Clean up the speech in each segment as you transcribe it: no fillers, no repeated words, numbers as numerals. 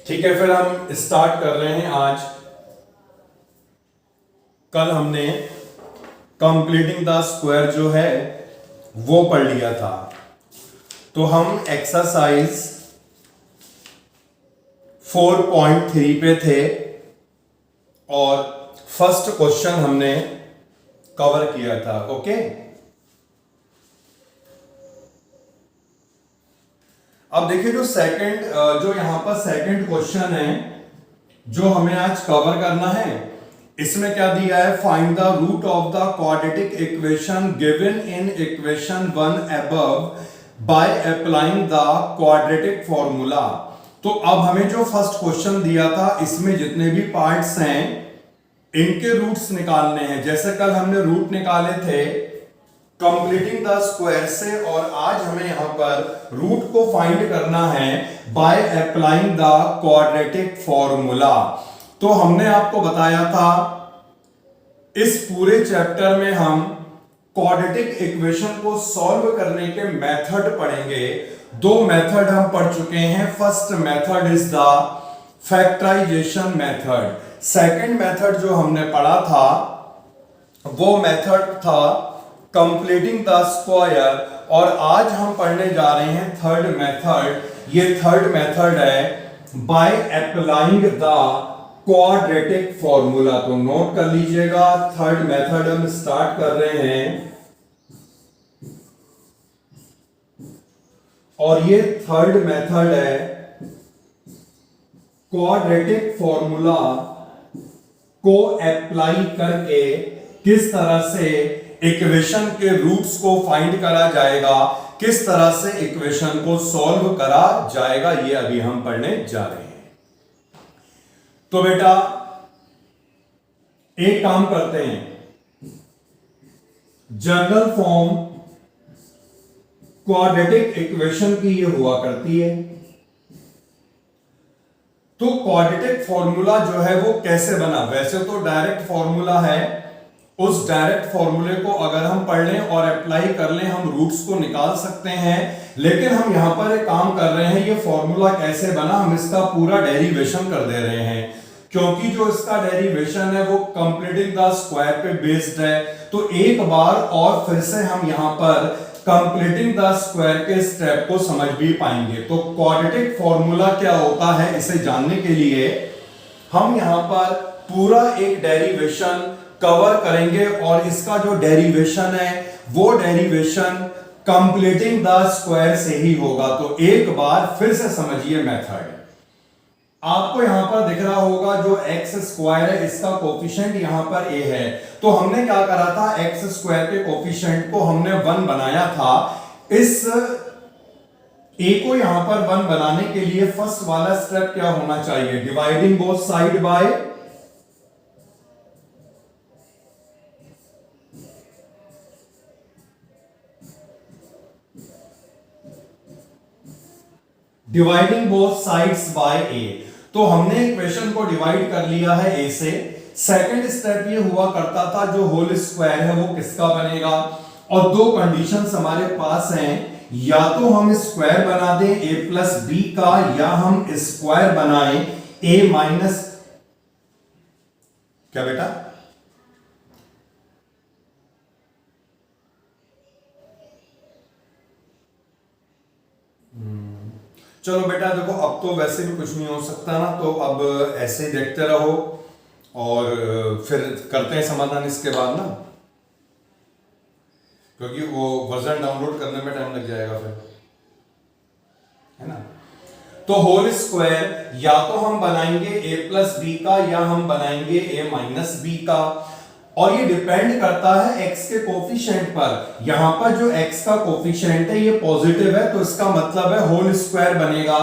ठीक है, फिर हम स्टार्ट कर रहे हैं आज। कल हमने कंप्लीटिंग द स्क्वायर जो है वो पढ़ लिया था, तो हम एक्सरसाइज 4.3 पे थे और फर्स्ट क्वेश्चन हमने कवर किया था। ओके, अब देखिए जो यहां पर सेकंड क्वेश्चन है जो हमें आज कवर करना है, इसमें क्या दिया है? Find the root of the quadratic equation given in equation 1 above by applying the quadratic formula. तो अब हमें जो फर्स्ट क्वेश्चन दिया था इसमें जितने भी पार्ट्स हैं इनके रूट्स निकालने हैं। जैसे कल हमने रूट निकाले थे कंप्लीटिंग द स्क्वायर से, और आज हमें यहां पर रूट को फाइंड करना है bye applying the quadratic formula. तो हमने आपको बताया था इस पूरे चैप्टर में हम क्वाड्रेटिक इक्वेशन को सॉल्व करने के मेथड पढ़ेंगे। दो मेथड हम पढ़ चुके हैं। First method is the factorisation method. Second method जो हमने पढ़ा था वो मेथड था कंप्लीटिंग द स्क्वायर, और आज हम पढ़ने जा रहे हैं थर्ड मेथड। ये थर्ड मेथड है bye applying the quadratic formula. तो नोट कर लीजिएगा, थर्ड मेथड हम स्टार्ट कर रहे हैं, और ये थर्ड मेथड है क्वाड्रेटिक फॉर्मूला को अप्लाई करके किस तरह से इक्वेशन के रूट्स को फाइंड करा जाएगा, किस तरह से इक्वेशन को सॉल्व करा जाएगा, ये अभी हम पढ़ने जा रहे हैं। तो बेटा एक काम करते हैं, जनरल फॉर्म क्वाड्रेटिक इक्वेशन की ये हुआ करती है। तो क्वाड्रेटिक फॉर्मूला जो है वो कैसे बना? वैसे तो डायरेक्ट फॉर्मूला है, उस डायरेक्ट फॉर्मूले को अगर हम पढ़ लें और अप्लाई कर लें हम रूट्स को निकाल सकते हैं। लेकिन हम यहां पर एक काम कर रहे हैं, ये फॉर्मूला कैसे बना हम इसका पूरा डेरिवेशन कर दे रहे हैं, क्योंकि जो इसका डेरिवेशन है वो कंप्लीटिंग द स्क्वायर पे बेस्ड है। तो एक बार और फिर से हम यहां पर कंप्लीटिंग द स्क्वायर के स्टेप को समझ भी पाएंगे। तो क्वाड्रेटिक फॉर्मूला क्या होता है इसे जानने के लिए हम यहां पर पूरा एक डेरिवेशन कवर करेंगे, और इसका जो डेरिवेशन है वो डेरिवेशन कंप्लीटिंग द स्क्वायर से ही होगा। तो एक बार फिर से समझिए मेथड। आपको यहां पर दिख रहा होगा जो एक्स स्क्वायर है इसका कोफिशिएंट यहां पर ए है। तो हमने क्या करा था, एक्स स्क्वायर के कोफिशिएंट को हमने 1 बनाया था। इस ए को यहां पर 1 बनाने के लिए फर्स्ट वाला स्टेप क्या होना चाहिए? Dividing both side by dividing both sides by a. तो हमने इक्वेशन को डिवाइड कर लिया है ए से। सेकंड स्टेप ये हुआ करता था जो होल स्क्वायर है वो किसका बनेगा, और दो कंडीशंस हमारे पास हैं, या तो हम स्क्वायर बना दें ए प्लस बी का, या हम स्क्वायर बनाएं ए माइनस, क्या बेटा? चलो बेटा देखो, अब तो वैसे भी कुछ नहीं हो सकता ना, तो अब ऐसे देखते रहो और फिर करते हैं समाधान इसके बाद ना, क्योंकि वो वर्जन डाउनलोड करने में टाइम लग जाएगा फिर, है ना। तो होल स्क्वायर या तो हम बनाएंगे ए प्लस बी का, या हम बनाएंगे ए माइनस बी का, और ये डिपेंड करता है x के कोफिशिएंट पर। यहां पर जो x का कोफिशिएंट है ये पॉजिटिव है, तो इसका मतलब है होल स्क्वायर बनेगा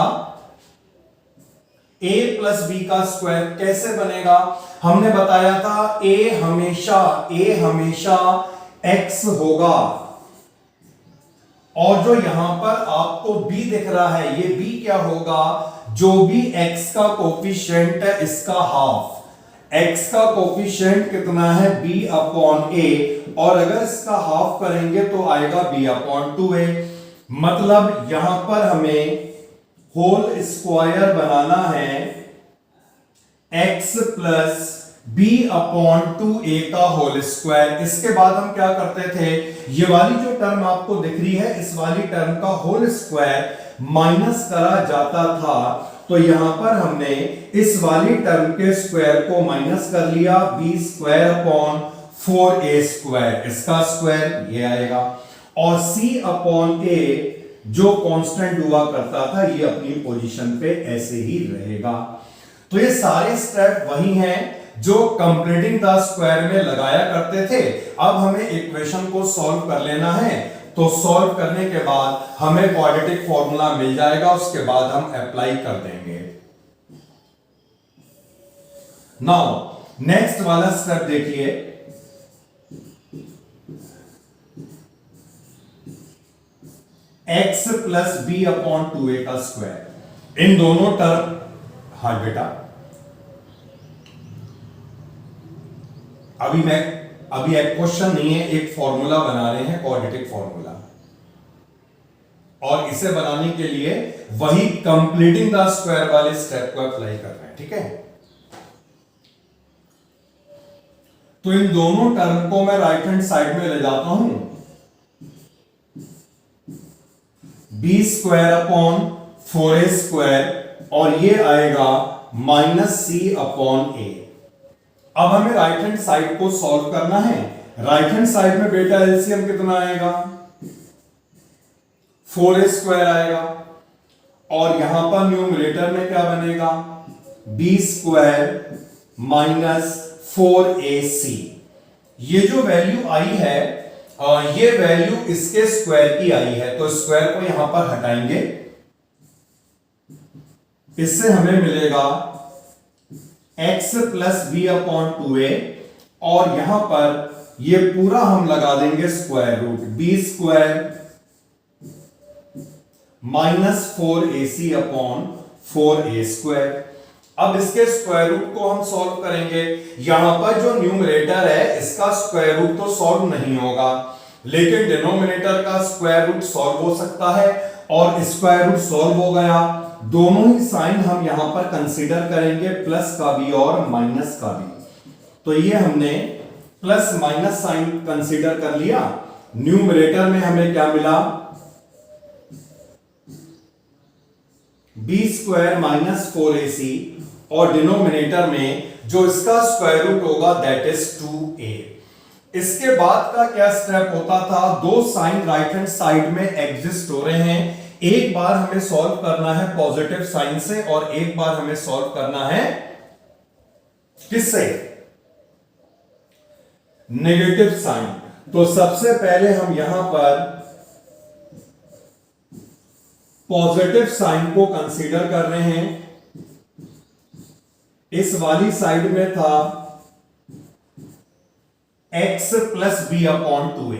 a प्लस बी का स्क्वायर। कैसे बनेगा? हमने बताया था a हमेशा x होगा, और जो यहां पर आपको b दिख रहा है ये b क्या होगा? जो भी x का कोफिशिएंट है इसका हाफ। x का कोफिशिएंट कितना है? b अपॉन a, और अगर इसका हाफ करेंगे तो आएगा b अपॉन 2a। मतलब यहां पर हमें होल स्क्वायर बनाना है x plus b upon 2a का होल स्क्वायर। इसके बाद हम क्या करते थे, ये वाली जो टर्म आपको दिख रही है, इस वाली टर्म का होल स्क्वायर माइनस करा जाता था, तो यहां पर हमने इस वाली टर्म के स्क्वायर को माइनस कर लिया, b square upon 4a square, इसका स्क्वायर ये आएगा, और c अपॉन a जो कांस्टेंट हुआ करता था ये अपनी पोजीशन पे ऐसे ही रहेगा। तो ये सारे स्टेप वही हैं जो कंप्लीटिंग द स्क्वायर में लगाया करते थे। अब हमें इक्वेशन को सॉल्व कर लेना है, तो सॉल्व करने के बाद हमें क्वाड्रेटिक फॉर्मूला मिल जाएगा, उसके बाद हम अप्लाई कर देंगे। नाउ नेक्स्ट वाला स्टेप देखिए, x plus B upon 2a का स्क्वायर, इन दोनों टर्म, हाँ बेटा अभी एक क्वेश्चन नहीं है, एक फॉर्मूला बना रहे हैं, क्वाड्रेटिक फॉर्मूला, और इसे बनाने के लिए वही कंप्लीटिंग द स्क्वायर वाले स्टेप को अप्लाई कर रहे हैं, ठीक है। तो इन दोनों टर्म को मैं राइट हैंड साइड में ले जाता हूं, b square upon 4a square, और ये आएगा माइनस c अपॉन a। अब हमें राइट हैंड साइड को सॉल्व करना है। राइट हैंड साइड में बेटा एलसीएम कितना आएगा, 4a स्क्वायर आएगा, और यहां पर न्यूमरेटर में क्या बनेगा, b स्क्वायर माइनस 4ac। ये जो वैल्यू आई है, ये वैल्यू इसके स्क्वायर की आई है, तो स्क्वायर को यहां पर हटाएंगे, इससे हमें मिलेगा x plus B upon 2a, और यहां पर ये पूरा हम लगा देंगे square root, b square minus 4ac upon 4a square. अब इसके स्क्वायर रूट को हम सॉल्व करेंगे। यहां पर जो न्यूमरेटर है इसका स्क्वायर रूट तो सॉल्व नहीं होगा, लेकिन डिनोमिनेटर का स्क्वायर रूट सॉल्व हो सकता है, और स्क्वायर रूट सॉल्व हो गया, दोनों ही साइन हम यहां पर कंसीडर करेंगे, प्लस का भी और माइनस का भी। तो ये हमने प्लस माइनस साइन कंसीडर कर लिया। न्यूमरेटर में हमें क्या मिला, b स्क्वायर माइनस 4ac, और डिनोमिनेटर में जो इसका स्क्वायर रूट होगा दैट इज 2a। इसके बाद का क्या स्टेप होता था, दो साइन राइट हैंड साइड में एग्जिस्ट हो रहे हैं, एक बार हमें सॉल्व करना है पॉजिटिव साइन से, और एक बार हमें सॉल्व करना है किससे, नेगेटिव साइन। तो सबसे पहले हम यहां पर पॉजिटिव साइन को कंसीडर कर रहे हैं। इस वाली साइड में था x plus B upon 2a,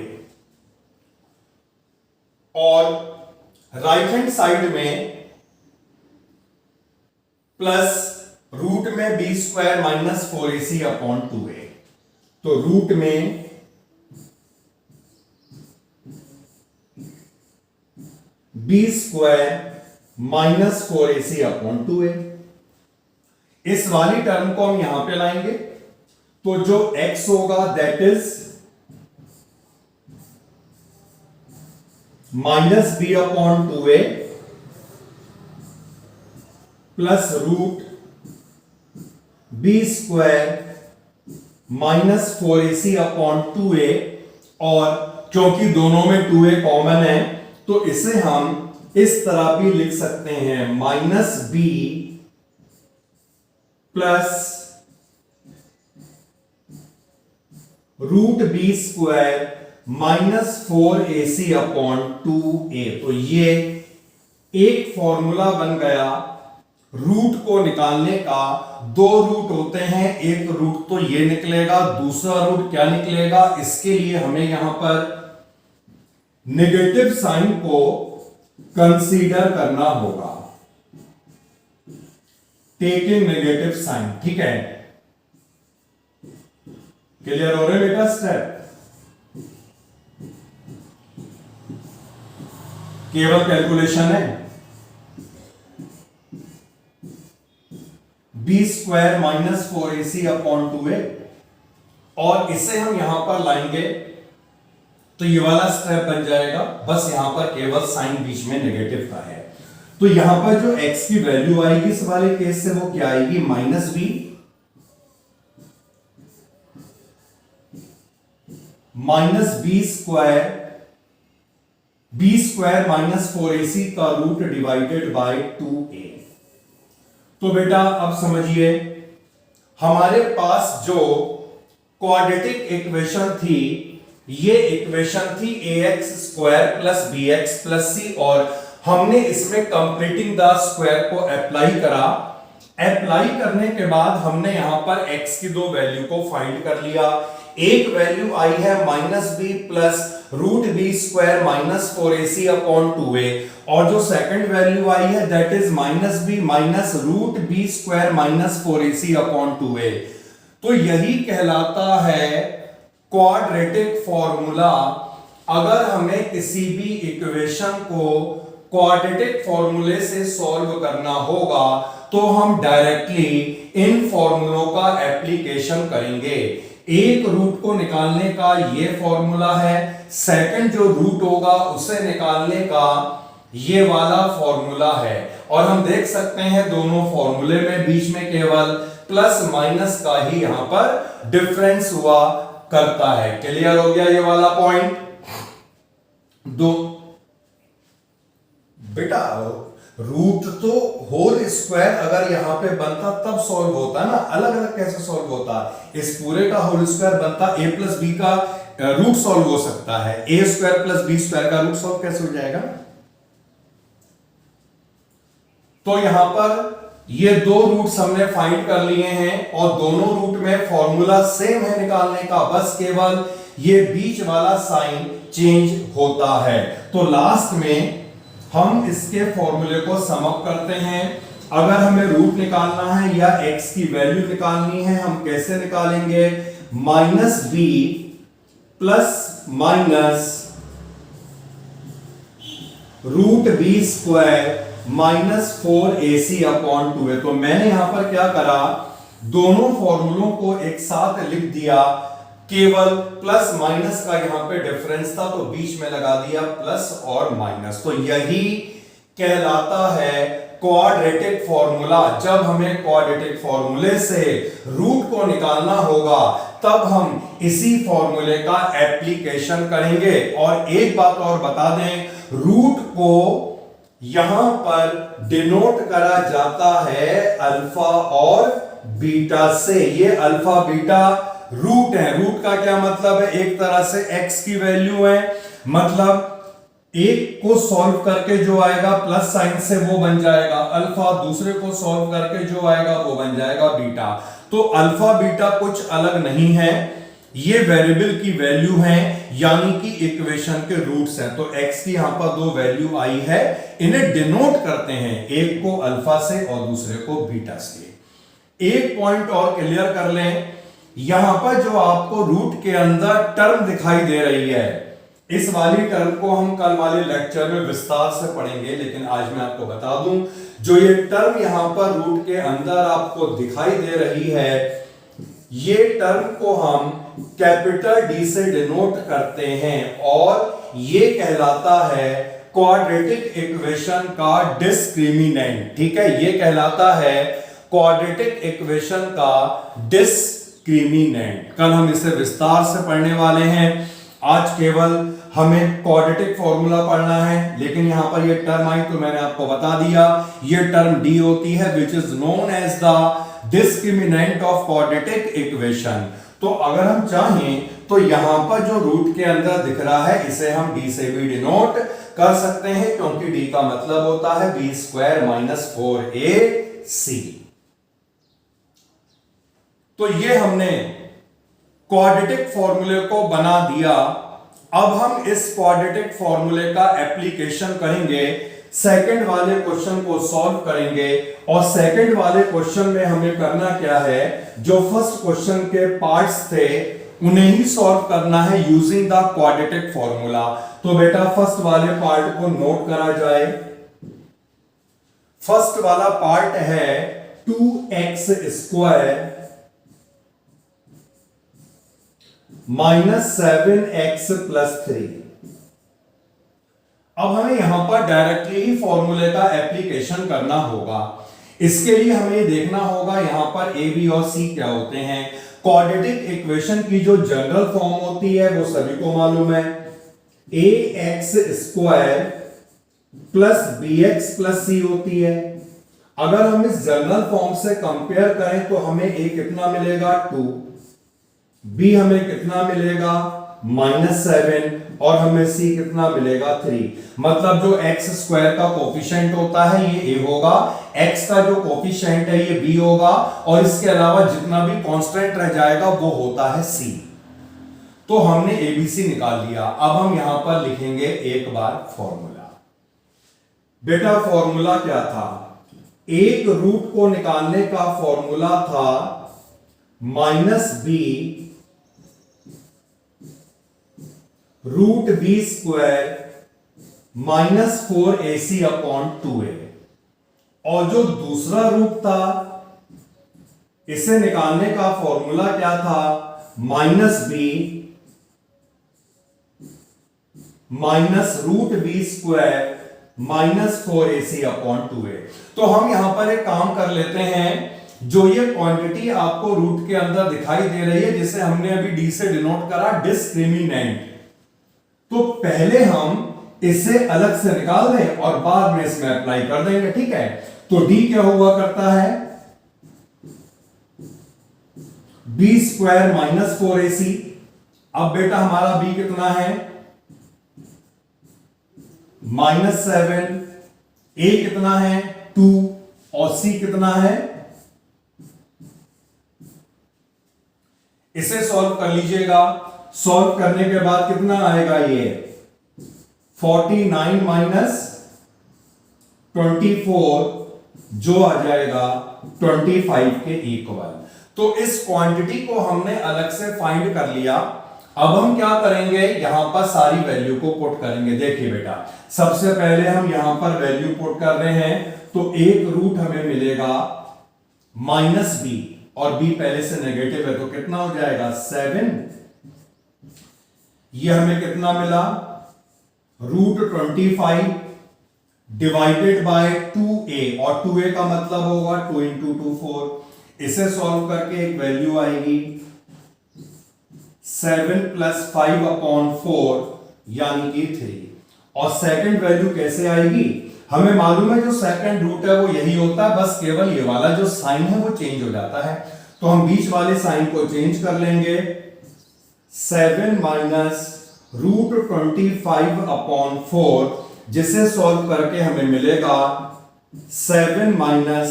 और राइट हैंड साइड में प्लस रूट में b square minus 4ac upon 2a। तो रूट में b square minus 4ac upon 2a। इस वाली टर्म को हम यहां पे लाएंगे, तो जो x होगा that is minus B upon 2a plus root b square minus 4ac upon 2a, और क्योंकि दोनों में 2a कॉमन है तो इसे हम इस तरह भी लिख सकते हैं, minus b plus root B square minus 4ac upon 2a। तो ये एक फॉर्मूला बन गया रूट को निकालने का। दो रूट होते हैं, एक रूट तो ये निकलेगा, दूसरा रूट क्या निकलेगा, इसके लिए हमें यहां पर नेगेटिव साइन को कंसीडर करना होगा, टेकिंग नेगेटिव साइन। ठीक है, क्लियर हो रहे बेटा स्टेप? केवल कैलकुलेशन है। B square minus 4ac upon 2a, और इसे हम यहां पर लाएंगे तो ये वाला स्टेप बन जाएगा। बस यहां पर केवल साइन बीच में नेगेटिव का है, तो यहां पर जो x की वैल्यू आएगी इस वाले केस से वो क्या आएगी, minus B square minus 4ac का रूट डिवाइडेड बाय 2a। तो बेटा अब समझिए, हमारे पास जो क्वाड्रेटिक इक्वेशन थी, ये इक्वेशन थी ax square plus bx plus c, और हमने इसमें कंप्लीटिंग द स्क्वायर को अप्लाई करा। अप्लाई करने के बाद हमने यहां पर x की दो वैल्यू को फाइंड कर लिया। एक वैल्यू आई है minus B plus root B square minus 4ac upon 2a, और जो सेकंड वैल्यू आई है that is minus B minus root B square minus 4ac upon 2a। तो यही कहलाता है क्वाड्रेटिक फॉर्मूला। अगर हमें किसी भी इक्वेशन को क्वाड्रेटिक फॉर्मूले से सॉल्व करना होगा तो हम डायरेक्टली इन फॉर्मूलों का एप्लीकेशन करेंगे। एक रूट को निकालने का ये फॉर्मूला है, सेकंड जो रूट होगा उसे निकालने का ये वाला फॉर्मूला है, और हम देख सकते हैं दोनों फॉर्मूले में बीच में केवल प्लस माइनस का ही यहां पर डिफरेंस हुआ करता है। क्लियर हो गया ये वाला पॉइंट? दो बेटा रूट तो होल स्क्वायर अगर यहां पे बनता तब सॉल्व होता ना, अलग अलग कैसे सॉल्व होता? इस पूरे का होल स्क्वायर बनता, a प्लस बी का रूट सॉल्व हो सकता है, a square plus B square का रूट सॉल्व कैसे हो जाएगा? तो यहां पर ये दो रूट्स हमने फाइंड कर लिए हैं, और दोनों रूट में फॉर्मूला सेम है निकालने का, बस केवल ये बीच वाला साइन चेंज होता है। तो लास्ट में हम इसके फॉर्मूले को सम अप करते हैं। अगर हमें रूट निकालना है या x की वैल्यू निकालनी है, हम कैसे निकालेंगे? Minus B plus minus root B square minus 4ac upon 2a। तो मैंने यहां पर क्या करा, दोनों फॉर्मूलों को एक साथ लिख दिया, केवल प्लस माइनस का यहां पे डिफरेंस था तो बीच में लगा दिया प्लस और माइनस। तो यही कहलाता है क्वाड्रेटिक फॉर्मूला। जब हमें क्वाड्रेटिक फॉर्मूले से रूट को निकालना होगा तब हम इसी फॉर्मूले का एप्लीकेशन करेंगे। और एक बात और बता दें, रूट को यहां पर डिनोट करा जाता है अल्फा और बीटा से। ये अल्फा बीटा रूट है। रूट का क्या मतलब है? एक तरह से x की वैल्यू है, मतलब एक को सॉल्व करके जो आएगा प्लस साइन से वो बन जाएगा अल्फा, दूसरे को सॉल्व करके जो आएगा वो बन जाएगा बीटा। तो अल्फा बीटा कुछ अलग नहीं है, ये वेरिएबल की वैल्यू है, यानी कि इक्वेशन के रूट्स हैं। तो x की यहां पर दो वैल्यू आई है, इन्हें डिनोट करते हैं, एक को अल्फा से और दूसरे को बीटा से। एक पॉइंट और क्लियर कर लें, यहां पर जो आपको रूट के अंदर टर्म दिखाई दे रही है, इस वाली टर्म को हम कल वाले लेक्चर में विस्तार से पढ़ेंगे, लेकिन आज मैं आपको बता दूं, जो ये टर्म यहां पर रूट के अंदर आपको दिखाई दे रही है, ये टर्म को हम कैपिटल D से डिनोट करते हैं, और ये कहलाता है क्वाड्रेटिक इक्वेशन का डिस्क्रिमिनेंट। ठीक है, ये कहलाता है क्वाड्रेटिक इक्वेशन का डिस्क्रिमिनेंट। कल हम इसे विस्तार से पढ़ने वाले हैं, आज केवल हमें क्वाड्रेटिक फॉर्मूला पढ़ना है। लेकिन यहां पर ये टर्म आई तो मैंने आपको बता दिया, ये टर्म D होती है, which is known as the discriminant of quadratic equation. तो अगर हम चाहें तो यहां पर जो रूट के अंदर दिख रहा है इसे हम D से भी डिनोट कर सकते हैं, क्योंकि D का मतलब होता है बी स्क्वायर माइनस 4ac। तो ये हमने क्वाड्रेटिक फॉर्मूले को बना दिया। अब हम इस क्वाड्रेटिक फॉर्मूले का एप्लीकेशन करेंगे, सेकंड वाले क्वेश्चन को सॉल्व करेंगे। और सेकंड वाले क्वेश्चन में हमें करना क्या है, जो फर्स्ट क्वेश्चन के पार्ट्स थे उन्हें ही सॉल्व करना है यूजिंग द क्वाड्रेटिक फॉर्मूला। तो बेटा फर्स्ट वाले पार्ट को नोट करा जाए। फर्स्ट वाला पार्ट है 2x square minus 7x plus 3। अब हमें यहां पर डायरेक्टली ही फॉर्मूले का एप्लीकेशन करना होगा। इसके लिए हमें देखना होगा यहां पर a b और c क्या होते हैं। क्वाड्रेटिक इक्वेशन की जो जनरल फॉर्म होती है वो सभी को मालूम है, ax square plus bx plus c होती है। अगर हम इस जनरल फॉर्म से कंपेयर करें तो हमें a कितना मिलेगा 2, b हमें कितना मिलेगा -7 और हमें c कितना मिलेगा 3। मतलब जो x स्क्वायर का कोफिशिएंट होता है ये a होगा, x का जो कोफिशिएंट है ये b होगा और इसके अलावा जितना भी कांस्टेंट रह जाएगा वो होता है c। तो हमने abc निकाल लिया। अब हम यहां पर लिखेंगे एक बार फॉर्मूला। बेटा फॉर्मूला क्या था, एक रूट को निकालने का फॉर्मूला था -b root B square -4ac upon 2a। और जो दूसरा रूट था इसे निकालने का फॉर्मूला क्या था, -b minus root B square -4ac upon 2a। तो हम यहां पर एक काम कर लेते हैं, जो ये क्वांटिटी आपको रूट के अंदर दिखाई दे रही है जिसे हमने अभी d से डिनोट करा डिस्क्रिमिनेंट, तो पहले हम इसे अलग से निकाल दें और बाद में इसमें अप्लाई कर देंगे। ठीक है, तो d क्या हुआ करता है b स्क्वायर -4ac। अब बेटा हमारा b कितना है -7, a कितना है 2 और c कितना है, इसे सॉल्व कर लीजिएगा। सॉल्व करने के बाद कितना आएगा ये 49 माइनस 24 जो आ जाएगा 25 के इक्वल। तो इस क्वांटिटी को हमने अलग से फाइंड कर लिया। अब हम क्या करेंगे, यहां पर सारी वैल्यू को पुट करेंगे। देखिए बेटा, सबसे पहले हम यहां पर वैल्यू पुट कर रहे हैं, तो एक रूट हमें मिलेगा -b और b पहले से नेगेटिव है तो कितना हो जाएगा 7। ये हमें कितना मिला √25 डिवाइडेड बाय 2a और 2a का मतलब होगा 2 × 2 4। इसे सॉल्व करके एक वैल्यू आएगी 7 + 5 अपॉन 4 यानी कि 3। और सेकंड वैल्यू कैसे आएगी, हमें मालूम है जो सेकंड रूट है वो यही होता है, बस केवल ये वाला जो साइन है वो चेंज हो जाता है। तो हम बीच वाले साइन को चेंज कर लेंगे, 7 माइनस √25 अपॉन 4, जिसे सॉल्व करके हमें मिलेगा 7 माइनस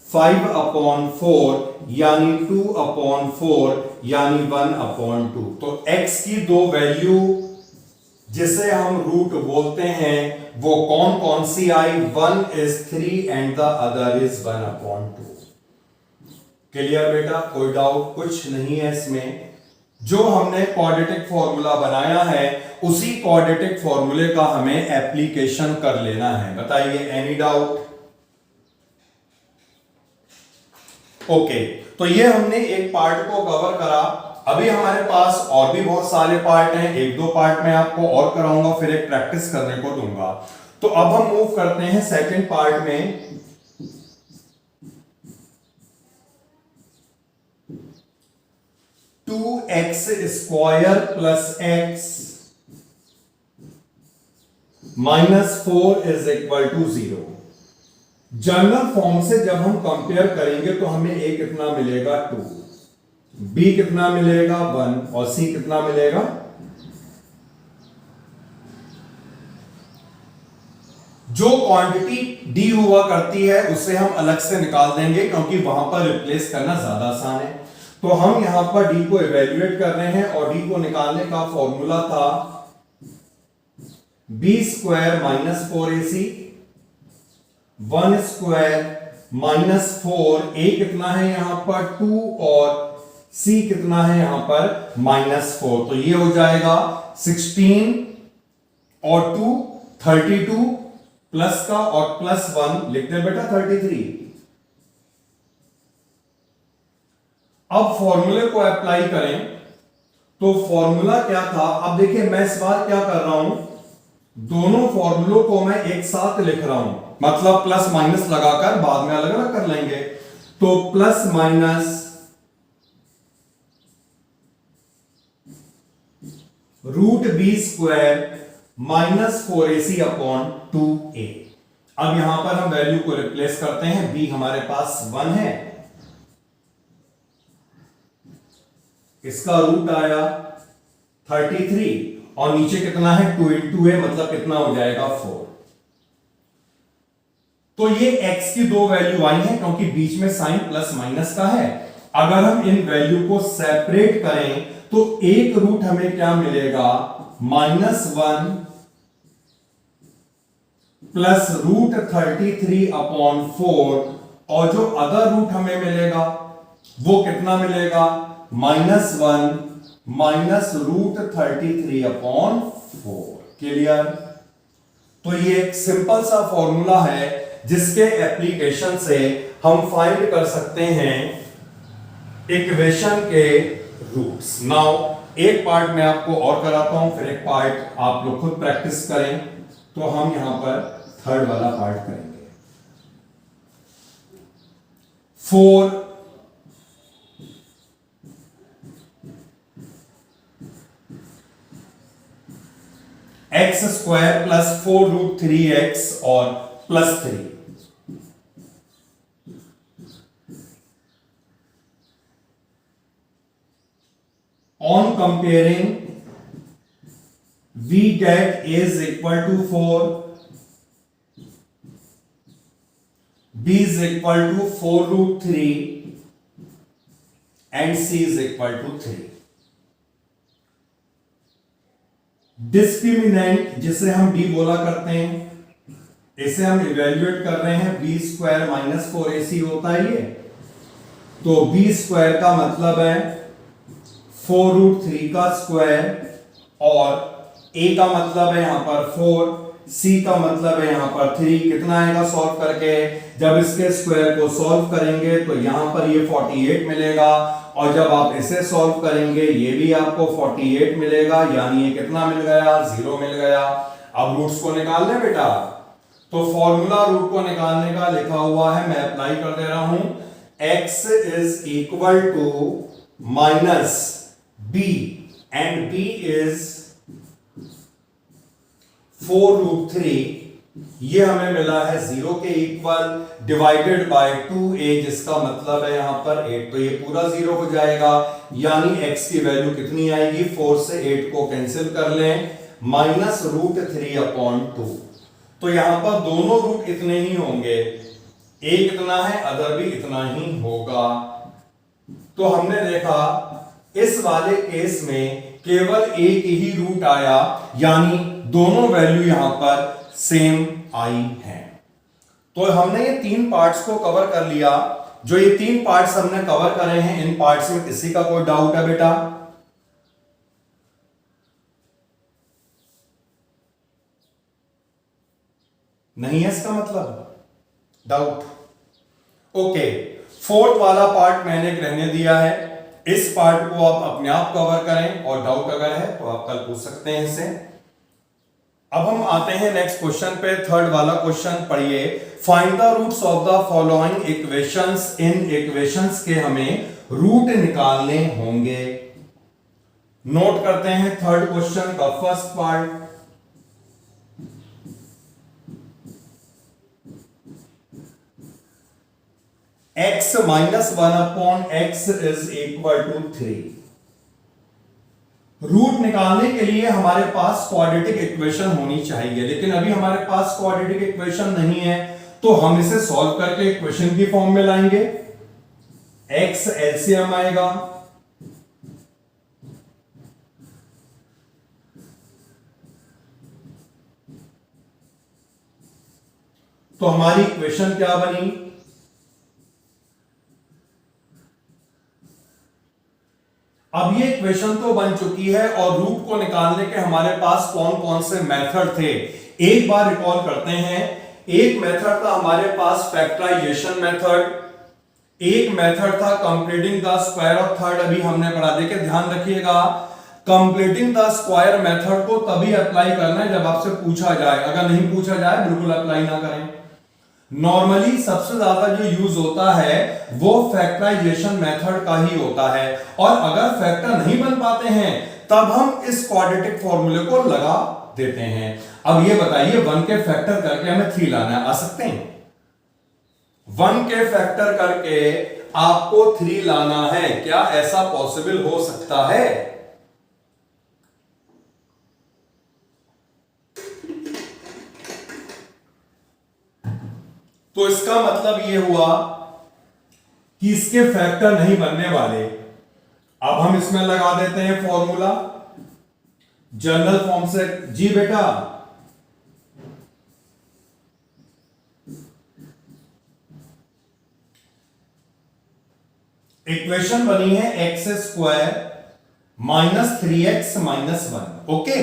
5 अपॉन 4 यानी 2 अपॉन 4 यानी 1 अपॉन 2। तो x की दो वैल्यू जिसे हम रूट बोलते हैं वो कौन कौन सी आई, 1 is 3 and the other is 1 upon 2। Clear बेटा, कोई डाउट कुछ नहीं है इसमें। जो हमने क्वाड्रेटिक फॉर्मूला बनाया है उसी क्वाड्रेटिक फॉर्मूले का हमें एप्लीकेशन कर लेना है। बताइए, एनी डाउट? ओके, तो ये हमने एक पार्ट को कवर करा। अभी हमारे पास और भी बहुत सारे पार्ट हैं, एक दो पार्ट में आपको और कराऊंगा, फिर एक प्रैक्टिस करने को दूंगा। तो अब हम मूव करते हैं सेकंड पार्ट में। Two X square plus X -4 is equal to 0। General form से जब हम कंपेयर करेंगे तो हमें a कितना मिलेगा 2, b कितना मिलेगा 1 और c कितना मिलेगा। जो क्वांटिटी d हुआ करती है उसे हम अलग से निकाल देंगे क्योंकि वहां पर रिप्लेस करना ज्यादा आसान है। तो हम यहां पर d को इवेल्युएट कर रहे हैं और d को निकालने का फॉर्मूला था b square -4ac 1 square -4, a कितना है यहां पर 2 और c कितना है यहां पर -4। तो ये हो जाएगा 16 और 2 32 प्लस का और +1 लिख दे बेटा 33। अब फॉर्मूले को अप्लाई करें तो फॉर्मूला क्या था, अब देखिए मैं इस बार क्या कर रहा हूं, दोनों फॉर्मूलों को मैं एक साथ लिख रहा हूं, मतलब प्लस माइनस लगाकर बाद में अलग अलग कर लेंगे। तो plus minus root B square minus 4ac upon 2a। अब यहां पर हम वैल्यू को रिप्लेस करते हैं, b हमारे पास 1 है, इसका रूट आया 33 और नीचे कितना है 2 इंटू ए, मतलब कितना हो जाएगा 4। तो ये x की दो वैल्यू आई है क्योंकि बीच में साइन प्लस माइनस का है। अगर हम इन वैल्यू को सेपरेट करें तो एक रूट हमें क्या मिलेगा, -1 प्लस रूट 33 अपॉन 4, और जो अदर रूट हमें मिलेगा वो कितना मिलेगा, -1 माइनस रूट 33 अपॉन 4। क्लियर? तो ये एक सिंपल सा फॉर्मूला है जिसके एप्लीकेशन से हम फाइंड कर सकते हैं इक्वेशन के रूट्स। नाउ एक पार्ट मैं आपको और कराता हूं, फिर एक पार्ट आप लोग खुद प्रैक्टिस करें। तो हम यहां पर थर्ड वाला पार्ट करेंगे। 4 x square plus 4 root 3x और plus 3। On comparing, we get a is equal to 4, b is equal to 4 root 3 and c is equal to 3. Discriminant जिसे हम d बोला करते हैं, इसे हम इवेल्युएट कर रहे हैं, b स्क्वायर माइनस 4ac होता है ये। तो b स्क्वायर का मतलब है 4 रूट 3 का स्क्वायर, और a का मतलब है यहां पर 4, c का मतलब है यहां पर 3। कितना आएगा सॉल्व करके, जब इसके स्क्वायर को सॉल्व करेंगे तो यहां पर ये 48 मिलेगा, और जब आप इसे सॉल्व करेंगे ये भी आपको 48 मिलेगा, यानी ये कितना मिल गया, 0 मिल गया। अब रूट्स को निकाल ले बेटा, तो फॉर्मूला रूट को निकालने का लिखा हुआ है, मैं अप्लाई कर दे रहा हूं। x is equal to minus b and b is 4 root 3, ये हमें मिला है 0 के इक्वल, डिवाइडेड बाय 2a, जिसका मतलब है यहां पर 8, तो ये पूरा 0 हो जाएगा, यानी x की वैल्यू कितनी आएगी, 4 से 8 को कैंसिल कर लें, माइनस रूट 3 अपॉन 2। तो यहां पर दोनों रूट इतने ही होंगे, एक इतना है, अदर भी इतना ही होगा। तो हमने देखा इस वाले केस में केवल एक ही रूट आया, यानी दोनों वैल्यू यहां पर सेम आई है। तो हमने ये 3 पार्ट्स को कवर कर लिया। जो ये 3 पार्ट्स हमने कवर करे हैं, इन पार्ट्स में किसी का कोई डाउट है बेटा? नहीं है इसका मतलब डाउट? ओके, फोर्थ वाला पार्ट मैंने रहने दिया है, इस पार्ट को आप अपने आप कवर करें, और डाउट अगर है तो आप कल पूछ सकते हैं इसे। अब हम आते हैं नेक्स्ट क्वेश्चन पे, थर्ड वाला क्वेश्चन पढ़िए। Find the roots of the following equations. इन इक्वेशंस के हमें रूट निकालने होंगे। नोट करते हैं थर्ड क्वेश्चन का first part. x minus 1 upon X is equal to 3। Root निकालने के लिए हमारे पास क्वाड्रेटिक इक्वेशन होनी चाहिए, लेकिन अभी हमारे पास क्वाड्रेटिक इक्वेशन नहीं है, तो हम इसे सॉल्व करके इक्वेशन की फॉर्म में लाएंगे। x एलसीएम आएगा, तो हमारी इक्वेशन क्या बनी, अब ये इक्वेशन तो बन चुकी है, और रूट को निकालने के हमारे पास कौन कौन से मेथड थे एक बार रिकॉल करते हैं। एक मेथड था हमारे पास फैक्टराइजेशन मेथड, एक मेथड था completing the square of third, अभी हमने पढ़ा। देखिए ध्यान रखिएगा, कंप्लीटिंग द स्क्वायर मेथड को तभी अप्लाई करना है जब आपसे पूछा जाए, अगर नहीं पूछा जाए बिल्कुल अप्लाई ना करें। नॉर्मली सबसे ज्यादा जो यूज होता है वो फैक्टराइजेशन मेथड का ही होता है, और अगर फैक्टर नहीं बन पाते हैं तब हम इस क्वाड्रेटिक फॉर्मूले को लगा देते हैं। अब ये बताइए 1 के फैक्टर करके हमें 3 लाना है, आ सकते हैं? 1 के फैक्टर करके आपको 3 लाना है, क्या ऐसा पॉसिबल हो सकता है? तो इसका मतलब यह हुआ कि इसके फैक्टर नहीं बनने वाले। अब हम इसमें लगा देते हैं फॉर्मूला जनरल फॉर्म से। जी बेटा, इक्वेशन बनी है x square minus 3x minus 1। Okay,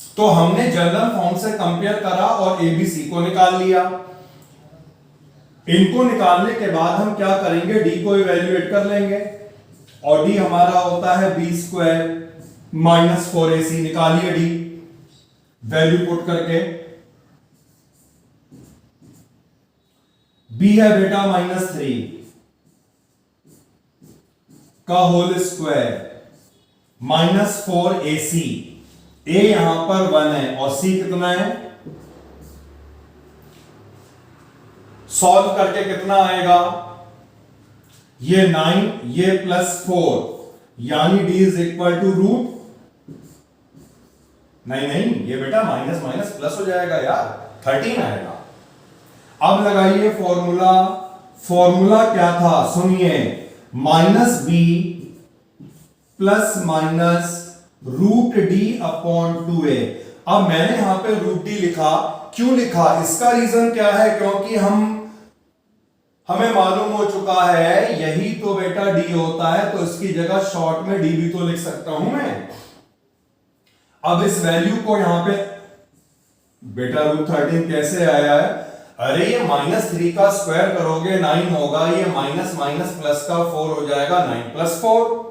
तो हमने जनरल फॉर्म से कंपेयर करा और एबीसी को निकाल लिया। इनको निकालने के बाद हम क्या करेंगे, डी को इवेल्युएट कर लेंगे, और डी हमारा होता है बी स्क्वायर माइनस 4ac। निकालिए डी, वैल्यू पुट करके। बी है बेटा -3 का होल स्क्वायर माइनस 4ac। ए यहां पर 1 है और सी कितना है, सॉल्व करके कितना आएगा, ये 9 ये +4, यानी d is equal to root, नहीं ये बेटा माइनस माइनस प्लस हो जाएगा यार, 13 आएगा। अब लगाइए फॉर्मूला। फॉर्मूला क्या था सुनिए, -b प्लस माइनस √d/2a। अब मैंने यहां पे √d लिखा, क्यों लिखा, इसका रीजन क्या है, क्योंकि हमें मालूम हो चुका है यही तो बेटा d होता है, तो इसकी जगह शॉर्ट में d भी तो लिख सकता हूं मैं। अब इस वैल्यू को यहां पे बेटा √13 कैसे आया है, अरे ये -3 का स्क्वायर करोगे 9 होगा, ये माइनस माइनस प्लस का 4 हो जाएगा, 9 + 4।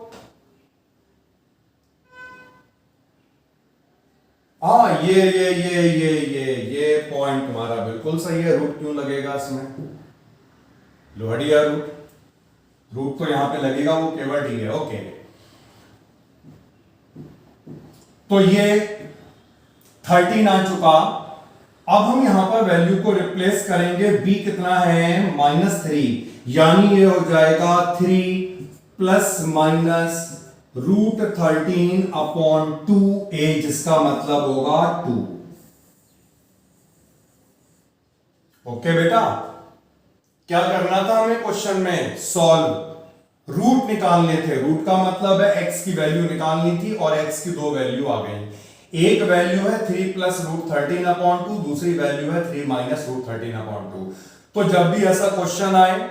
हाँ ये पॉइंट तुम्हारा बिल्कुल सही है। रूट क्यों लगेगा इसमें, लोहड़िया रूट तो यहां पे लगेगा, वो केवल डी है। ओके, तो ये 13 आ चुका। अब हम यहां पर वैल्यू को रिप्लेस करेंगे, b कितना है -3, यानी ये हो जाएगा 3 प्लस माइनस √13/2a, जिसका मतलब होगा 2। ओके बेटा, क्या करना था हमें क्वेश्चन में, सॉल्व, रूट निकालने थे। रूट का मतलब है x की वैल्यू निकालनी थी, और x की 2 वैल्यू आ गई। एक वैल्यू है 3 प्लस √13/2, दूसरी वैल्यू है 3 माइनस √13/2। तो जब भी ऐसा क्वेश्चन आए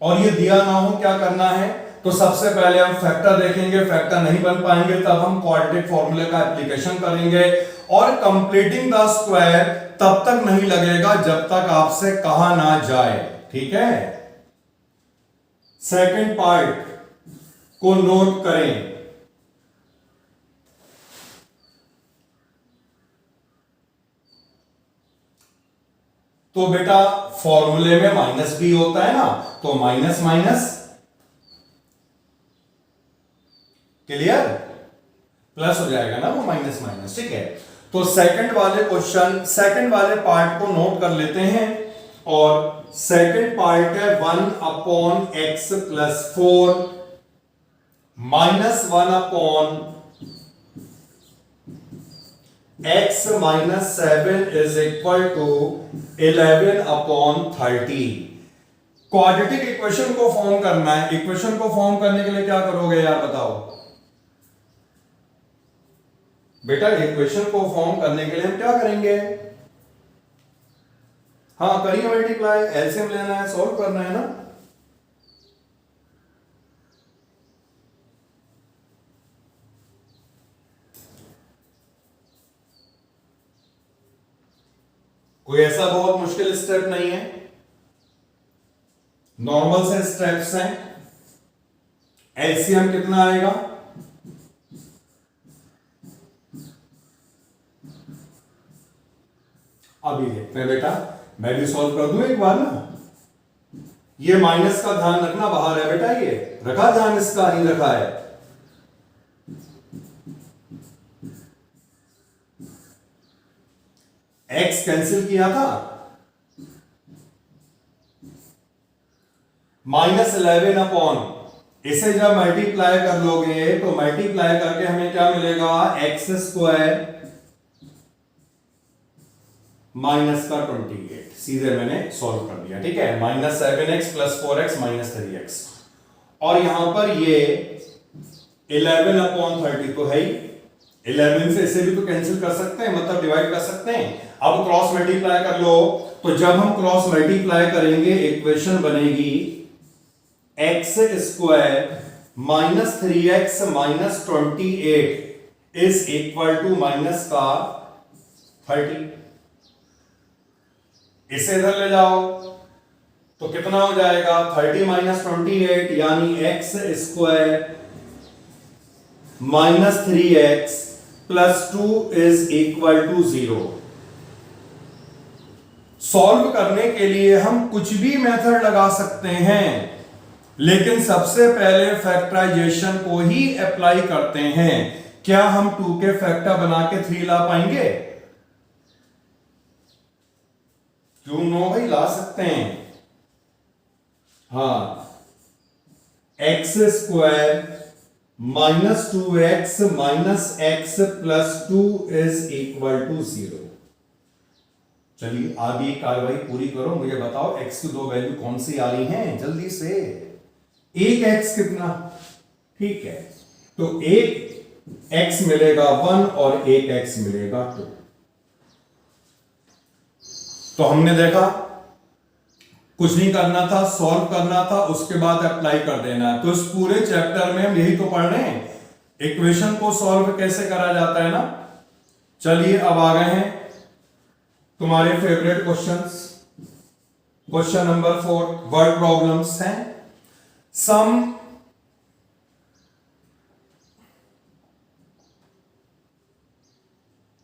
और ये दिया ना हो, क्या करना है, तो सबसे पहले हम फैक्टर देखेंगे, फैक्टर नहीं बन पाएंगे तब हम क्वाड्रेटिक फॉर्मूले का एप्लीकेशन करेंगे, और कंप्लीटिंग द स्क्वायर तब तक नहीं लगेगा जब तक आपसे कहा ना जाए। ठीक है, सेकंड पार्ट को नोट करें। तो बेटा फॉर्मूले में -b होता है ना, तो माइनस माइनस, क्लियर, प्लस हो जाएगा ना वो माइनस माइनस। ठीक है, तो सेकंड वाले क्वेश्चन, सेकंड वाले पार्ट को नोट कर लेते हैं, और सेकंड पार्ट है 1/x + 4 -1/x - 7 is equal to 11/30। Quadratic equation को फॉर्म करना है। इक्वेशन को फॉर्म करने के लिए क्या करोगे यार बताओ बेटा, इक्वेशन को फॉर्म करने के लिए हम क्या करेंगे, हाँ करिए मल्टीप्लाई, एलसीएम लेना है, सॉल्व करना है ना। कोई ऐसा बहुत मुश्किल स्टेप नहीं है। नॉर्मल से स्टेप्स हैं, एलसीएम कितना आएगा? अभी देखते हैं बेटा, मैं भी सॉल्व कर दूं एक बार ना। ये माइनस का ध्यान रखना, बाहर है बेटा, ये रखा ध्यान, इसका नहीं रखा है। एक्स कैंसिल किया था, -11 अपॉन, इसे जब मल्टीप्लाई कर लोगे तो मल्टीप्लाई करके हमें क्या मिलेगा? X square -28। सीधे मैंने सॉल्व कर दिया, ठीक है। -7x + 4x -3x, और यहां पर ये 11/30 तो है ही, 11 से इसे भी तो कैंसिल कर सकते हैं, मतलब डिवाइड कर सकते हैं। अब क्रॉस मल्टीप्लाई कर लो, तो जब हम क्रॉस मल्टीप्लाई करेंगे इक्वेशन बनेगी x square -3x -28 is equal to minus का 30। इसे इधर ले जाओ तो कितना हो जाएगा? 30 - 28 यानी x square -3x + 2 is equal to 0। Solve करने के लिए हम कुछ भी मेथड लगा सकते हैं, लेकिन सबसे पहले फैक्टराइजेशन को ही अप्लाई करते हैं। क्या हम 2 के फैक्टर बना के 3 ला पाएंगे? क्यों नो भाई, ला सकते हैं। हाँ, x square -2x -x + 2 is equal to 0। चलिए आगे कार्रवाई पूरी करो, मुझे बताओ x की 2 वैल्यू कौन सी आ रही हैं जल्दी से। एक x कितना? ठीक है, तो एक x मिलेगा 1 और एक x मिलेगा 2। तो हमने देखा कुछ नहीं करना था, सॉल्व करना था, उसके बाद अप्लाई कर देना है। तो इस पूरे चैप्टर में हम यही तो पढ़ रहे हैं, इक्वेशन को सॉल्व कैसे करा जाता है ना। चलिए अब आ गए हैं तुम्हारे favourite questions. Question number 4 word problems हैं। सम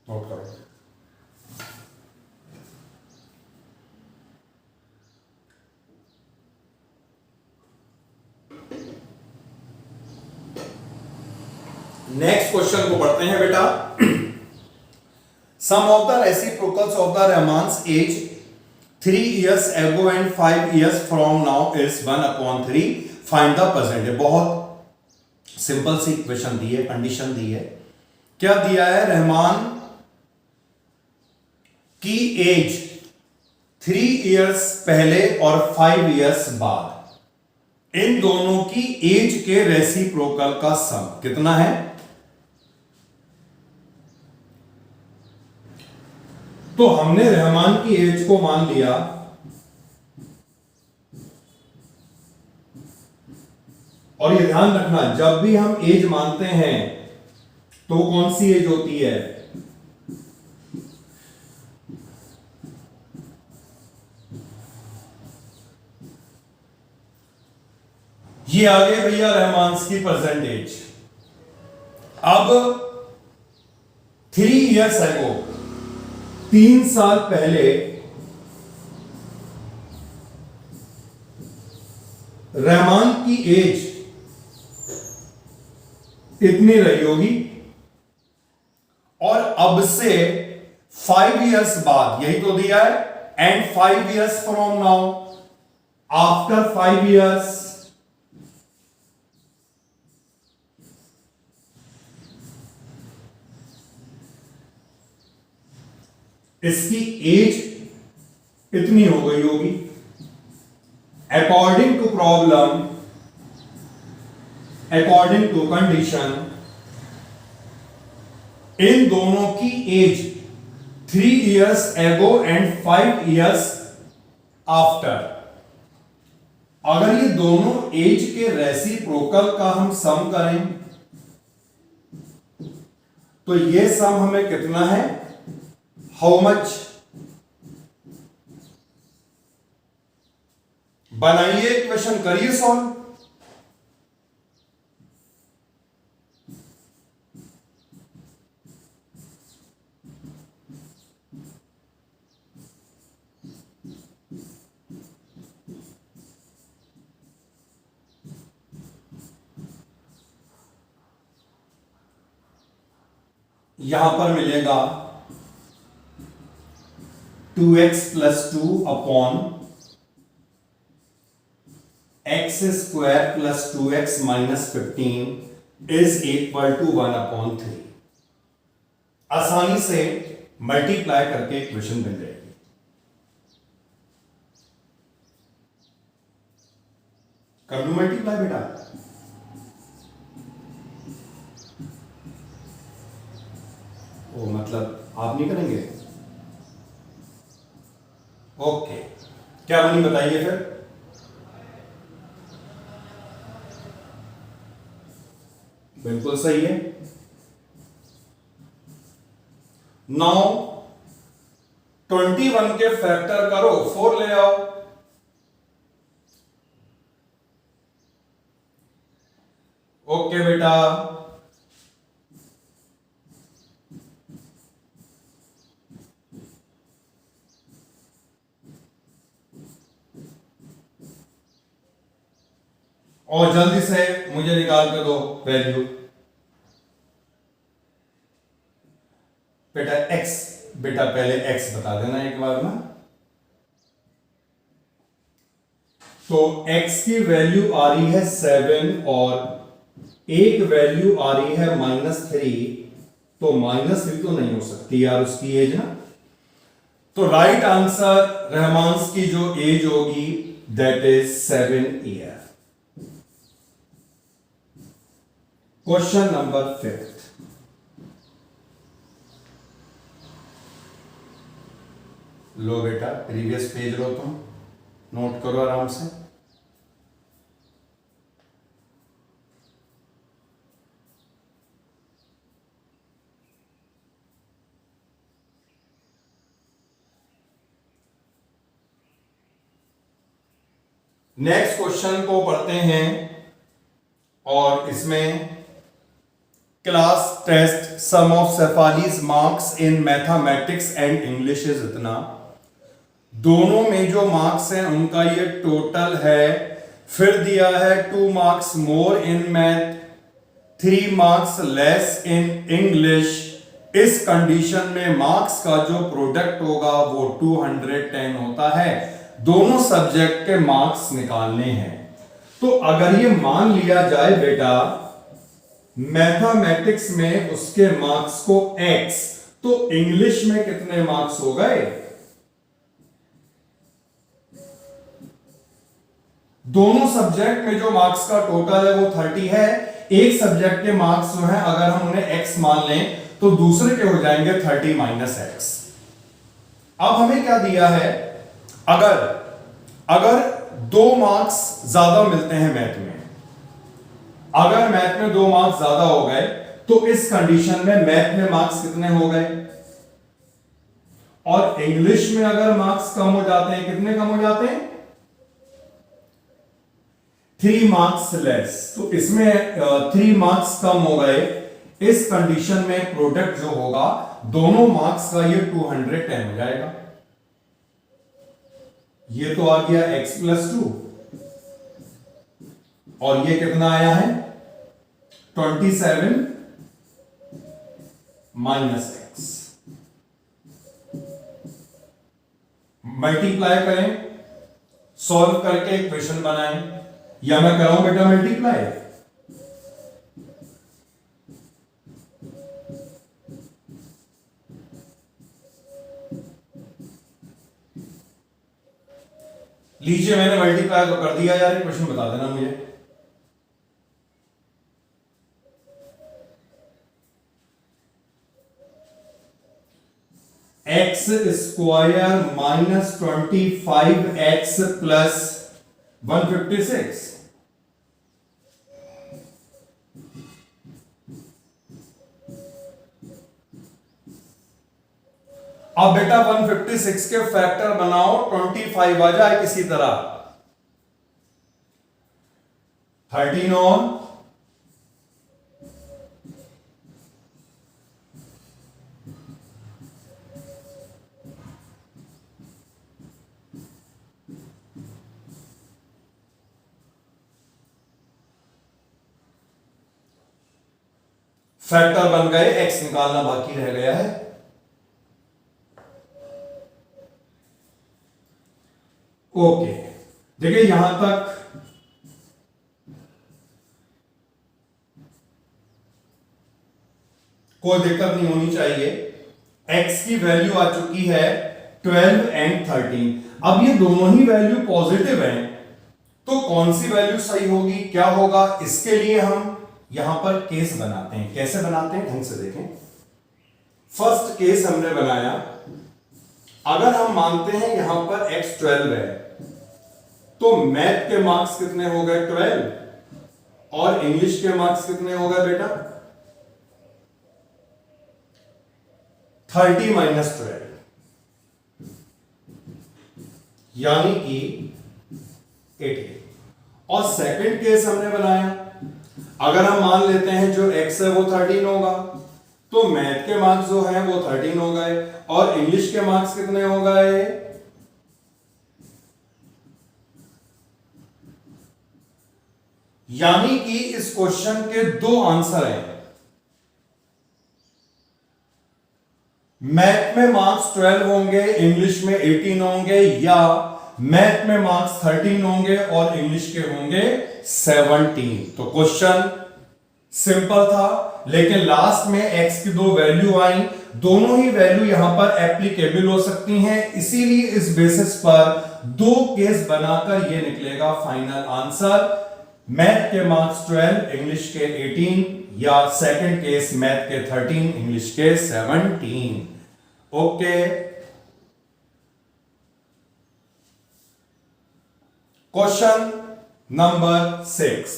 नोट करो। नेक्स्ट क्वेश्चन को पढ़ते हैं बेटा। Sum of the reciprocals of the Rahman's age 3 years ago and 5 years from now is 1/3, find the percentage. बहुत सिंपल सी इक्वेशन दी है, कंडीशन दी है। क्या दिया है? रहमान की एज 3 years पहले और 5 years बाद, इन दोनों की एज के रेसिप्रोकल का सम कितना है? तो हमने रहमान की एज को मान लिया, और ये ध्यान रखना जब भी हम एज मानते हैं तो कौन सी एज होती है? ये आगे भैया रहमान्स की परसेंटेज। अब 3 years ago, 3 साल पहले रहमान की एज इतनी रही होगी, और अब से 5 years बाद, यही तो दिया है, and 5 years from now, after 5 years इसकी एज इतनी हो गई होगी। According to problem, according to condition, इन दोनों की age 3 years ago and 5 years after. अगर ये दोनों एज के रेसिप्रोकल का हम सम करें तो ये सम हमें कितना है? How much? बनाइए इक्वेशन, करिए सॉल्व। यहां पर मिलेगा 2x plus 2 upon X square plus 2x minus 15 is equal to 1/3। आसानी से मल्टीप्लाई करके इक्वेशन बन जाएगी। कर लू मल्टीप्लाई बेटा? ओ मतलब आप नहीं करेंगे? ओके, क्या बनी बताइए फिर। बिल्कुल सही है। नाउ 21 के फैक्टर करो, 4 ले आओ। ओके बेटा, और जल्दी से मुझे निकाल के दो वैल्यू। बेटा x, बेटा पहले x बता देना एक बार ना। तो x की वैल्यू आ रही है 7 और एक वैल्यू आ रही है -3, तो -3 तो नहीं हो सकती यार उसकी एज ना। तो राइट आंसर रहमान्स की जो एज होगी that is 7 year. Question number 5। लो बेटा प्रीवियस पेज लो, तुम नोट करो आराम से। नेक्स्ट क्वेश्चन को पढ़ते हैं और इसमें class test sum of Shefali's marks in mathematics and English इज इतना। दोनों में जो मार्क्स हैं उनका ये टोटल है। फिर दिया है 2 marks more in math, 3 marks less in English. इस कंडीशन में मार्क्स का जो प्रोडक्ट होगा वो 210 होता है। दोनों सब्जेक्ट के मार्क्स निकालने हैं। तो अगर ये मान लिया जाए बेटा मैथमेटिक्स में उसके मार्क्स को x, तो इंग्लिश में कितने मार्क्स हो गए? दोनों सब्जेक्ट में जो मार्क्स का टोटल है वो 30 है। एक सब्जेक्ट के मार्क्स जो है अगर हम उन्हें x मान लें तो दूसरे के हो जाएंगे 30 माइनस x। अब हमें क्या दिया है, अगर 2 मार्क्स ज्यादा मिलते हैं मैथ में, अगर मैथ में 2 मार्क्स ज्यादा हो गए तो इस कंडीशन में मैथ में मार्क्स कितने हो गए, और इंग्लिश में अगर मार्क्स कम हो जाते हैं, कितने कम हो जाते हैं? 3 मार्क्स लेस। तो इसमें 3 मार्क्स कम हो गए। इस कंडीशन में प्रोडक्ट जो होगा दोनों मार्क्स का ये 210 हो जाएगा। ये तो आ गया x प्लस 2 और ये कितना आया है 27 माइनस x। मल्टीप्लाई करें, सॉल्व करके इक्वेशन बनाएं, या मैं कराऊं बेटा मल्टीप्लाई? लीजिए मैंने मल्टीप्लाई तो कर दिया यार, क्वेश्चन बता देना मुझे। X square minus 25x plus 156। अब बेटा 156 के फैक्टर बनाओ, 25 आ जाए किसी तरह। 13 ऑन फैक्टर बन गए, एक्स निकालना बाकी रह गया है। ओके, देखिए यहां तक कोई दिक्कत नहीं होनी चाहिए। x की वैल्यू आ चुकी है 12 एंड 13। अब ये दोनों ही वैल्यू पॉजिटिव हैं, तो कौन सी वैल्यू सही होगी, क्या होगा, इसके लिए हम यहां पर केस बनाते हैं। कैसे बनाते हैं ढंग से देखें। फर्स्ट केस हमने बनाया, अगर हम मानते हैं यहां पर x 12 है, तो मैथ के मार्क्स कितने हो गए 12 और इंग्लिश के मार्क्स कितने हो गए बेटा 30 माइनस 12, यानी कि 18। और सेकंड केस हमने बनाया, अगर हम मान लेते हैं जो x है वो 13 होगा, तो मैथ के मार्क्स जो है वो 13 हो गए और इंग्लिश के मार्क्स कितने हो गए, यानी कि इस क्वेश्चन के दो आंसर हैं। मैथ में मार्क्स 12 होंगे, इंग्लिश में 18 होंगे, या मैथ में मार्क्स 13 होंगे और इंग्लिश के होंगे 17। तो क्वेश्चन सिंपल था, लेकिन लास्ट में x की दो वैल्यू आई, दोनों ही वैल्यू यहां पर एप्लीकेबल हो सकती हैं, इसीलिए इस बेसिस पर दो केस बनाकर यह निकलेगा फाइनल आंसर। मैथ के मार्क्स 12, इंग्लिश के 18, या सेकंड केस मैथ के 13, इंग्लिश के 17। Okay, question number 6।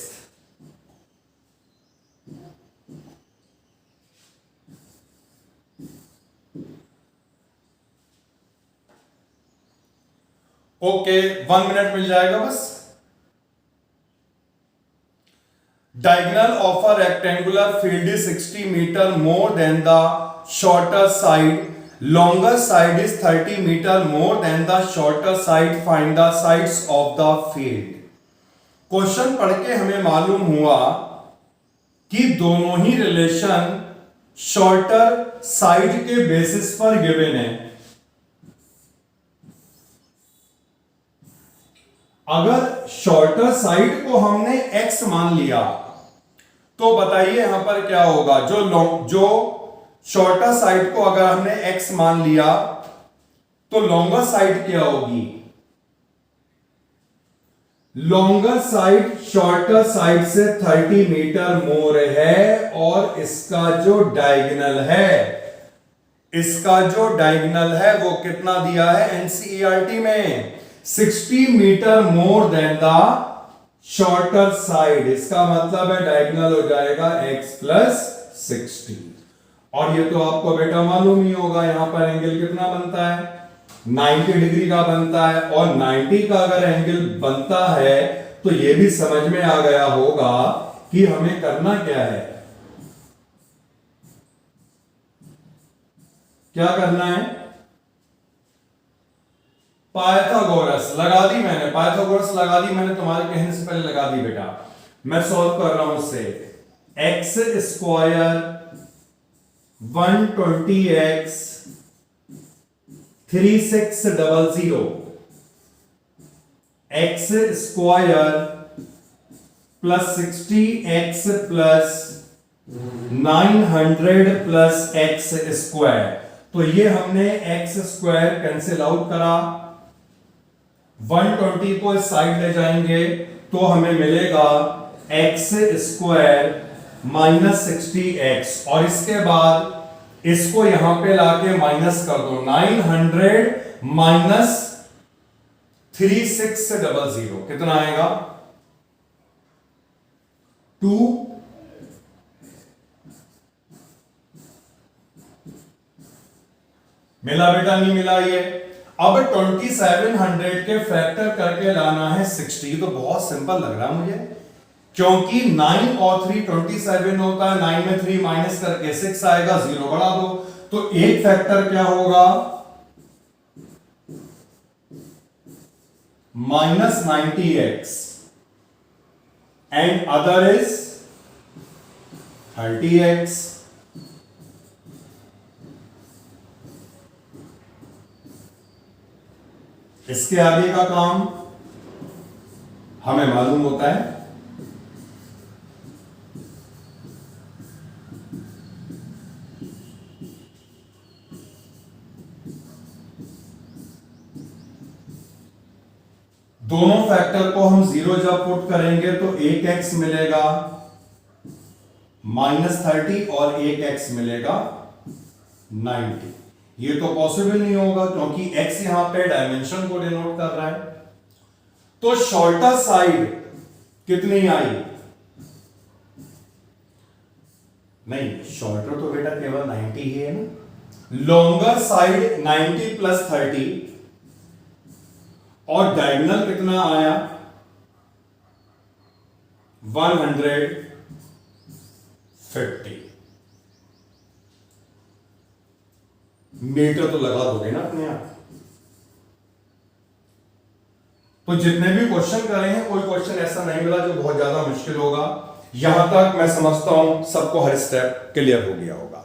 Okay, 1 minute मिल जाएगा बस। Diagonal of a rectangular field is 60 meter more than the shorter side. Longer side is 30 meter more than the shorter side. Find the sides of the field. Question पढ़ के हमें मालूम हुआ कि दोनों ही रिलेशन शॉर्टर साइड के basis पर given है। अगर शॉर्टर साइड को हमने x मान लिया, तो बताइए यहां पर क्या होगा। जो शॉर्टर साइड को अगर हमने x मान लिया, तो लॉन्गर साइड क्या होगी, लॉन्गर साइड शॉर्टर साइड से 30 मीटर मोर है, और इसका जो डायगोनल है वो कितना दिया है एनसीईआरटी में, 60 metre more than the shorter side. इसका मतलब है डायगोनल हो जाएगा x प्लस 60। और ये तो आपको बेटा मालूम ही होगा, यहां पर एंगल कितना बनता है 90 डिग्री का बनता है, और 90 का अगर एंगल बनता है तो ये भी समझ में आ गया होगा कि हमें करना क्या है, क्या करना है, पाइथागोरस लगा दी मैंने, पाइथागोरस लगा दी मैंने, तुम्हारे कहने से पहले लगा दी बेटा। मैं सॉल्व कर रहा हूं इससे, x square 120x 3600, x square plus 60x plus 900 plus x square. तो ये हमने एक्स स्क्वायर कैंसिल आउट करा, 120 को इस साइड ले जाएंगे तो हमें मिलेगा एक्स स्क्वायर माइनस 60x, और इसके बाद इसको यहां पे लाके माइनस कर दो, 900 माइनस 3600 कितना आएगा 2। मिला बेटा नहीं मिला ये। अब 2700 के फैक्टर करके लाना है 60। तो बहुत सिंपल लग रहा है मुझे, क्योंकि 9 और 3 27 होता है, 9 में 3 माइनस करके 6 आएगा, 0 बढ़ा दो, तो एक फैक्टर क्या होगा, -90x and other is 30x। इसके आगे का काम हमें मालूम होता है, दोनों फैक्टर को हम 0 जब पुट करेंगे तो एक x मिलेगा -30 और एक x मिलेगा 90। ये तो पॉसिबल नहीं होगा क्योंकि x यहां पे डायमेंशन को डिनोट कर रहा है। तो शॉर्टर साइड कितनी आई, नहीं शॉर्टर तो बेटा केवल 90 ही है ना, लॉन्गर साइड 90 + 30 और डायगोनल कितना आया 150। मीटर तो लगा दोगे ना अपने आप। तो जितने भी क्वेश्चन करे हैं कोई क्वेश्चन ऐसा नहीं मिला जो बहुत ज्यादा मुश्किल होगा। यहां तक मैं समझता हूं सबको हर स्टेप क्लियर हो गया होगा।